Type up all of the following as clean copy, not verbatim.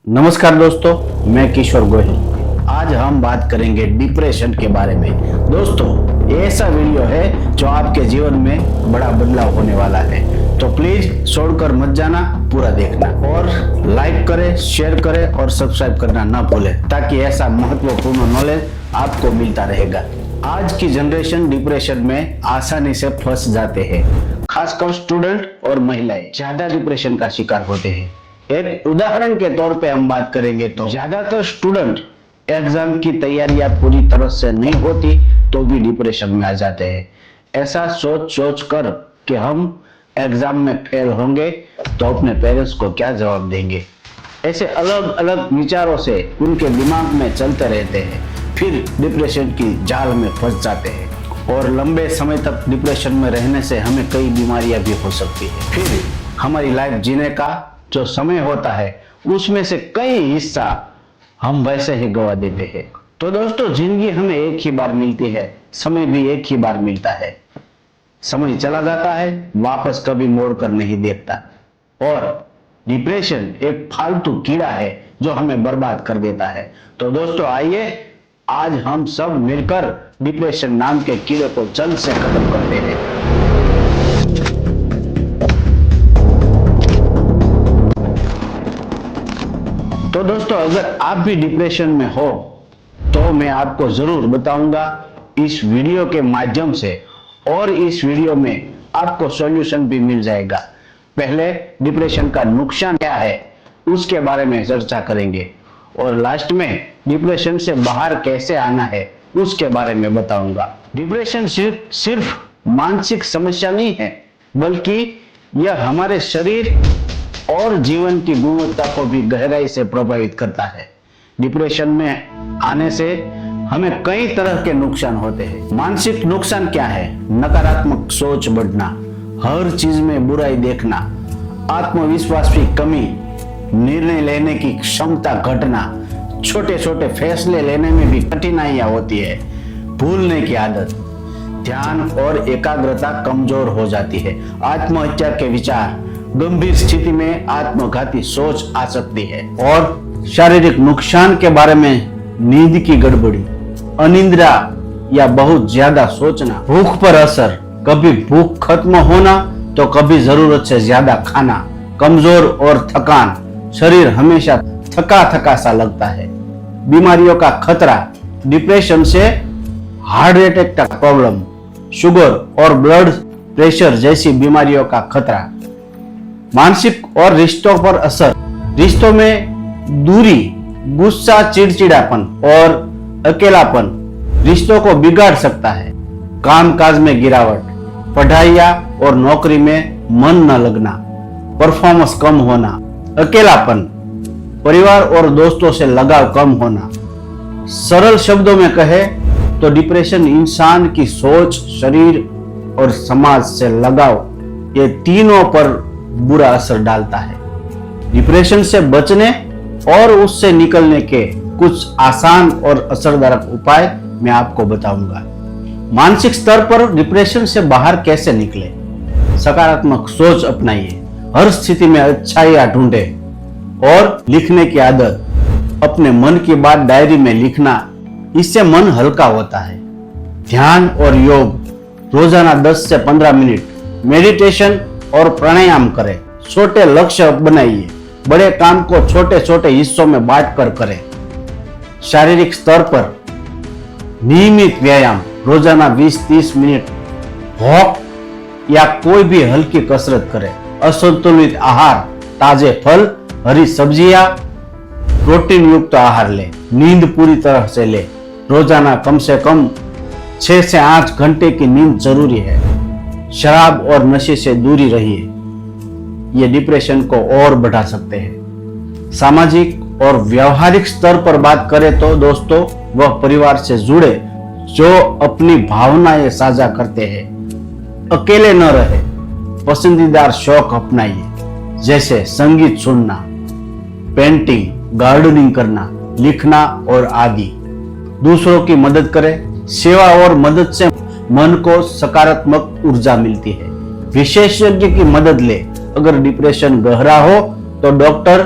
नमस्कार दोस्तों, मैं किशोर गोहिल। आज हम बात करेंगे डिप्रेशन के बारे में। दोस्तों, ये ऐसा वीडियो है जो आपके जीवन में बड़ा बदलाव होने वाला है, तो प्लीज छोड़कर मत जाना, पूरा देखना और लाइक करें, शेयर करें और सब्सक्राइब करना ना भूलें, ताकि ऐसा महत्वपूर्ण नॉलेज आपको मिलता रहेगा। आज की जनरेशन डिप्रेशन में आसानी से फंस जाते हैं, खासकर स्टूडेंट और महिलाएं ज्यादा डिप्रेशन का शिकार होते हैं। एक उदाहरण के तौर पे हम बात करेंगे तो ज्यादातर स्टूडेंट एग्जाम की तैयारियां पूरी तरह से नहीं होती तो भी डिप्रेशन में आ जाते हैं। ऐसा सोच कर कि हम एग्जाम में फेल होंगे तो अपने पेरेंट्स को क्या जवाब देंगे, ऐसे अलग अलग विचारों से उनके दिमाग में चलते रहते हैं, फिर डिप्रेशन की जाल में फंस जाते हैं और लंबे समय तक डिप्रेशन में रहने से हमें कई बीमारियां भी हो सकती है। फिर हमारी लाइफ जीने का जो समय होता है उसमें से कई हिस्सा हम वैसे ही गवा देते हैं। तो दोस्तों, जिंदगी हमें एक ही बार मिलती है, समय भी एक ही बार मिलता है। समय चला जाता है, वापस कभी मोड़ कर नहीं देखता, और डिप्रेशन एक फालतू कीड़ा है जो हमें बर्बाद कर देता है। तो दोस्तों, आइए आज हम सब मिलकर डिप्रेशन नाम के कीड़े को जल्द से खत्म करते हैं। तो दोस्तों, अगर आप भी डिप्रेशन में हो तो मैं आपको जरूर बताऊंगा इस वीडियो के माध्यम से, और इस वीडियो में आपको सॉल्यूशन भी मिल जाएगा। पहले डिप्रेशन का नुकसान क्या है उसके बारे में चर्चा करेंगे, और लास्ट में डिप्रेशन से बाहर कैसे आना है उसके बारे में बताऊंगा। डिप्रेशन सिर्फ मानसिक समस्या नहीं है, बल्कि यह हमारे शरीर और जीवन की गुणवत्ता को भी गहराई से प्रभावित करता है। डिप्रेशन में आने से हमें कई तरह के नुकसान होते हैं। मानसिक नुकसान क्या है? नकारात्मक सोच बढ़ना, हर चीज में बुराई देखना, आत्मविश्वास की कमी, निर्णय लेने की क्षमता घटना, छोटे छोटे फैसले लेने में भी कठिनाइयां होती है, भूलने की आदत, ध्यान और एकाग्रता कमजोर हो जाती है, आत्महत्या के विचार, गंभीर स्थिति में आत्मघाती सोच आ सकती है। और शारीरिक नुकसान के बारे में नींद की गड़बड़ी, अनिद्रा या बहुत ज्यादा सोचना, भूख पर असर, कभी भूख खत्म होना तो कभी जरूरत से ज्यादा खाना, कमजोर और थकान, शरीर हमेशा थका थका सा लगता है, बीमारियों का खतरा, डिप्रेशन से हार्ट अटैक का प्रॉब्लम, शुगर और ब्लड प्रेशर जैसी बीमारियों का खतरा, मानसिक और रिश्तों पर असर, रिश्तों में दूरी, गुस्सा, चिड़चिड़ापन और अकेलापन रिश्तों को बिगाड़ सकता है, कामकाज में गिरावट, पढ़ाइया और नौकरी में मन न लगना, परफॉर्मेंस कम होना, अकेलापन, परिवार और दोस्तों से लगाव कम होना। सरल शब्दों में कहे तो डिप्रेशन इंसान की सोच, शरीर और समाज से लगाव, ये तीनों पर बुरा असर डालता है। डिप्रेशन से बचने और उससे निकलने के कुछ आसान और असरदार उपाय मैं आपको बताऊंगा। मानसिक स्तर पर डिप्रेशन से बाहर कैसे निकले? सकारात्मक सोच अपनाइए, हर स्थिति में अच्छाइयां ढूंढे, और लिखने की आदत, अपने मन की बात डायरी में लिखना, इससे मन हल्का होता है। ध्यान और योग, रोजाना 10 से 15 मिनट मेडिटेशन और प्राणायाम करें। छोटे लक्ष्य बनाइए, बड़े काम को छोटे छोटे हिस्सों में बांट कर करें। शारीरिक स्तर पर नियमित व्यायाम, रोजाना 20-30 मिनट वॉक या कोई भी हल्की कसरत करें। असंतुलित आहार, ताजे फल, हरी सब्जियां, प्रोटीन युक्त आहार लें। नींद पूरी तरह से लें, रोजाना कम से कम 6 से 8 घंटे की नींद जरूरी है। शराब और नशे से दूरी रहिए, ये डिप्रेशन को और बढ़ा सकते हैं। सामाजिक और व्यवहारिक स्तर पर बात करें तो दोस्तों, वह परिवार से जुड़े जो अपनी भावनाएं साझा करते हैं। अकेले न रहे, पसंदीदा शौक अपनाइए, जैसे संगीत सुनना, पेंटिंग, गार्डनिंग करना, लिखना और आदि। दूसरों की मदद करें, सेवा और मदद से मन को सकारात्मक ऊर्जा मिलती है। विशेषज्ञ की मदद ले, अगर डिप्रेशन गहरा हो तो डॉक्टर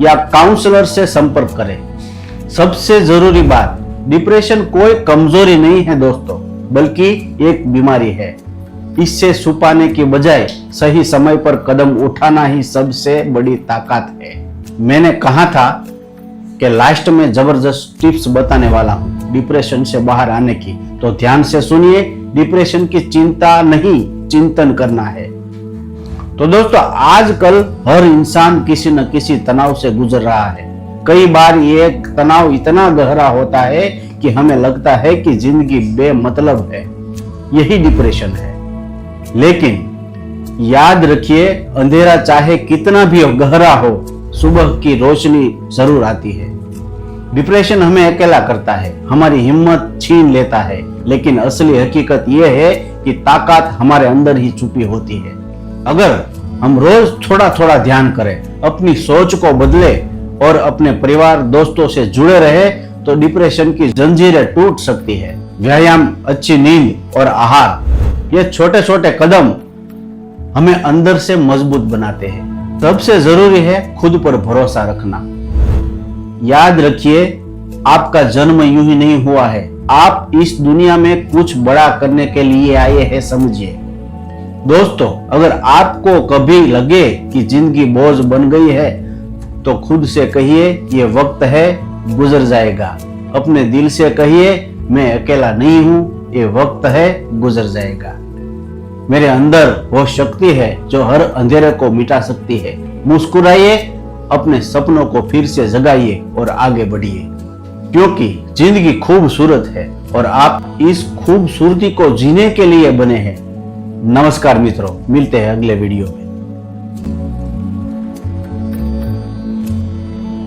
या काउंसलर से संपर्क करें। सबसे जरूरी बात, डिप्रेशन कोई कमजोरी नहीं है दोस्तों, बल्कि एक बीमारी है। इससे छुपाने की बजाय सही समय पर कदम उठाना ही सबसे बड़ी ताकत है। मैंने कहा था कि लास्ट में जबरदस्त टिप्स बताने वाला हूं डिप्रेशन से बाहर आने की, तो ध्यान से सुनिए। डिप्रेशन की चिंता नहीं, चिंतन करना है। तो दोस्तों, आजकल हर इंसान किसी न किसी तनाव से गुजर रहा है। कई बार ये तनाव इतना गहरा होता है कि हमें लगता है कि जिंदगी बेमतलब है। यही डिप्रेशन है। लेकिन याद रखिए, अंधेरा चाहे कितना भी गहरा हो, सुबह की रोशनी जरूर आती है। डिप्रेशन हमें अकेला करता है, हमारी हिम्मत छीन लेता है, लेकिन असली हकीकत यह है कि ताकत हमारे अंदर ही छुपी होती है। अगर हम रोज थोड़ा थोड़ा ध्यान करें, अपनी सोच को बदले और अपने परिवार दोस्तों से जुड़े रहे, तो डिप्रेशन की जंजीरें टूट सकती है। व्यायाम, अच्छी नींद और आहार, ये छोटे छोटे कदम हमें अंदर से मजबूत बनाते हैं। सबसे जरूरी है खुद पर भरोसा रखना। याद रखिए, आपका जन्म यूं ही नहीं हुआ है। आप इस दुनिया में कुछ बड़ा करने के लिए आए हैं, समझिए। दोस्तों, अगर आपको कभी लगे कि जिंदगी बोझ बन गई है, तो खुद से कहिए, ये वक्त है, गुजर जाएगा। अपने दिल से कहिए, मैं अकेला नहीं हूं, ये वक्त है, गुजर जाएगा। मेरे अंदर वो शक्ति है जो हर अंधेरे को मिटा सकती है। मुस्कुराइए, अपने सपनों को फिर से जगाइए और आगे बढ़िए, क्योंकि जिंदगी खूबसूरत है और आप इस खूबसूरती को जीने के लिए बने हैं। नमस्कार मित्रों, मिलते हैं अगले वीडियो में।